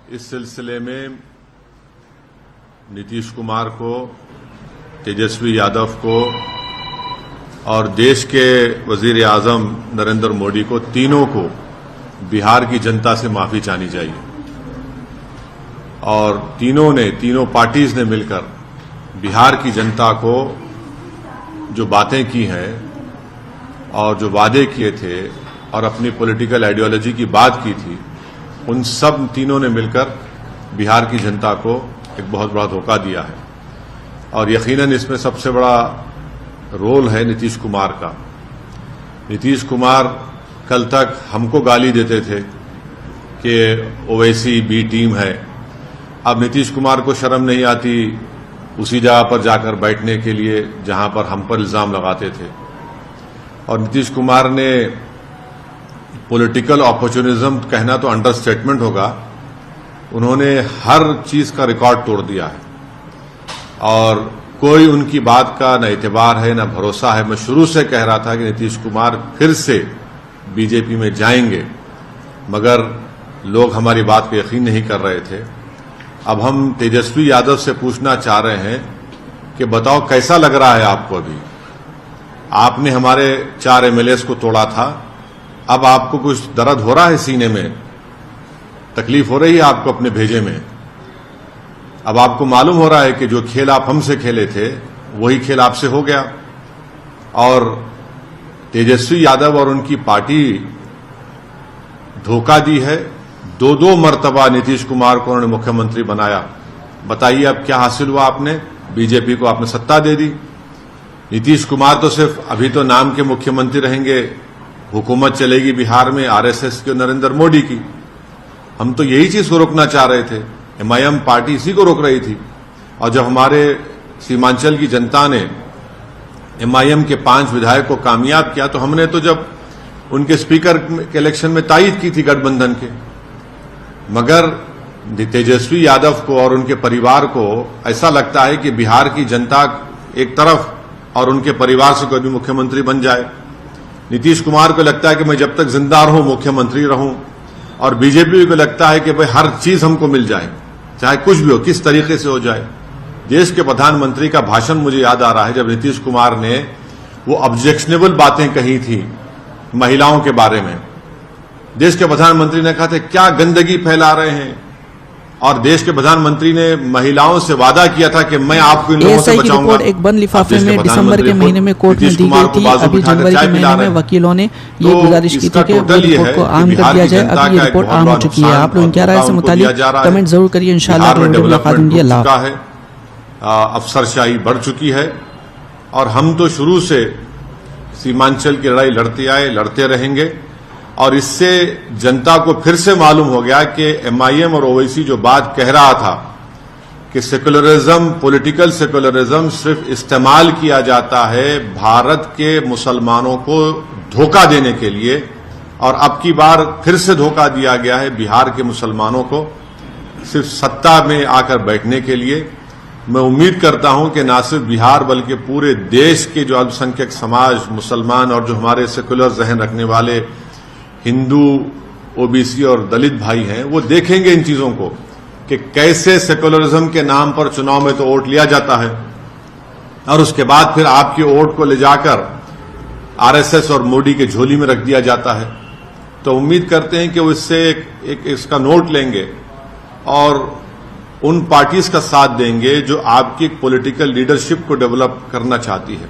इस सिलसिले में नीतीश कुमार को, तेजस्वी यादव को और देश के वजीर आजम नरेंद्र मोदी को, तीनों को बिहार की जनता से माफी चाहनी चाहिए। और तीनों पार्टीज ने मिलकर बिहार की जनता को जो बातें की हैं और जो वादे किए थे और अपनी पॉलिटिकल आइडियोलॉजी की बात की थी, उन सब तीनों ने मिलकर बिहार की जनता को एक बहुत बड़ा धोखा दिया है। और यकीनन इसमें सबसे बड़ा रोल है नीतीश कुमार का। नीतीश कुमार कल तक हमको गाली देते थे कि ओवैसी बी टीम है। अब नीतीश कुमार को शर्म नहीं आती उसी जगह पर जाकर बैठने के लिए जहां पर हम पर इल्जाम लगाते थे। और नीतीश कुमार ने पॉलिटिकल अपॉर्चुनिज्म कहना तो अंडरस्टेटमेंट होगा, उन्होंने हर चीज का रिकॉर्ड तोड़ दिया है और कोई उनकी बात का न एतबार है न भरोसा है। मैं शुरू से कह रहा था कि नीतीश कुमार फिर से बीजेपी में जाएंगे, मगर लोग हमारी बात पर यकीन नहीं कर रहे थे। अब हम तेजस्वी यादव से पूछना चाह रहे हैं कि बताओ कैसा लग रहा है आपको? अभी आपने हमारे 4 एमएलएस को तोड़ा था, अब आपको कुछ दर्द हो रहा है सीने में? तकलीफ हो रही है आपको अपने भेजे में? अब आपको मालूम हो रहा है कि जो खेल आप हमसे खेले थे वही खेल आपसे हो गया। और तेजस्वी यादव और उनकी पार्टी धोखा दी है। 2 मर्तबा नीतीश कुमार को उन्होंने मुख्यमंत्री बनाया। बताइए अब क्या हासिल हुआ? आपने बीजेपी को आपने सत्ता दे दी। नीतीश कुमार तो सिर्फ अभी तो नाम के मुख्यमंत्री रहेंगे, हुकूमत चलेगी बिहार में आरएसएस की और नरेंद्र मोदी की। हम तो यही चीज को रोकना चाह रहे थे। एमआईएम पार्टी इसी को रोक रही थी। और जब हमारे सीमांचल की जनता ने एमआईएम के 5 विधायक को कामयाब किया तो हमने तो जब उनके स्पीकर के इलेक्शन में तायद की थी गठबंधन के। मगर तेजस्वी यादव को और उनके परिवार को ऐसा लगता है कि बिहार की जनता एक तरफ और उनके परिवार से कोई भी मुख्यमंत्री बन जाए। नीतीश कुमार को लगता है कि मैं जब तक जिंदा रहूं मुख्यमंत्री रहूं, और बीजेपी को लगता है कि भाई हर चीज हमको मिल जाए, चाहे कुछ भी हो, किस तरीके से हो जाए। देश के प्रधानमंत्री का भाषण मुझे याद आ रहा है जब नीतीश कुमार ने वो ऑब्जेक्शनेबल बातें कही थी महिलाओं के बारे में। देश के प्रधानमंत्री ने कहा था क्या गंदगी फैला रहे हैं, और देश के प्रधानमंत्री ने महिलाओं से वादा किया था कि मैं आपको इन लोगों से बचाऊंगा। एक बंद लिफाफे में दिसंबर के महीने में कोर्ट में दी गई थी। अभी जनवरी के महीने में वकीलों ने ये गुजारिश की थी कि रिपोर्ट को आम कर दिया जाए। अब ये रिपोर्ट आम हो चुकी है। आप लोग क्या राय से मुतालिक कमेंट जरूर करिए। इंशाल्लाह अफसरशाही बढ़ चुकी है और हम तो शुरू से सीमांचल की लड़ाई लड़ते आए, लड़ते रहेंगे। और इससे जनता को फिर से मालूम हो गया कि एमआईएम और ओवैसी जो बात कह रहा था कि सेकुलरिज्म, पॉलिटिकल सेकुलरिज्म सिर्फ इस्तेमाल किया जाता है भारत के मुसलमानों को धोखा देने के लिए, और अब की बार फिर से धोखा दिया गया है बिहार के मुसलमानों को सिर्फ सत्ता में आकर बैठने के लिए। मैं उम्मीद करता हूं कि न सिर्फ बिहार बल्कि पूरे देश के जो अल्पसंख्यक समाज, मुसलमान और जो हमारे सेकुलर जहन रखने वाले हिंदू, ओबीसी और दलित भाई हैं, वो देखेंगे इन चीजों को कि कैसे सेकुलरिज्म के नाम पर चुनाव में तो वोट लिया जाता है और उसके बाद फिर आपके वोट को ले जाकर आरएसएस और मोदी के झोली में रख दिया जाता है। तो उम्मीद करते हैं कि वो इससे एक इसका नोट लेंगे और उन पार्टीज का साथ देंगे जो आपकी पॉलिटिकल लीडरशिप को डेवलप करना चाहती है।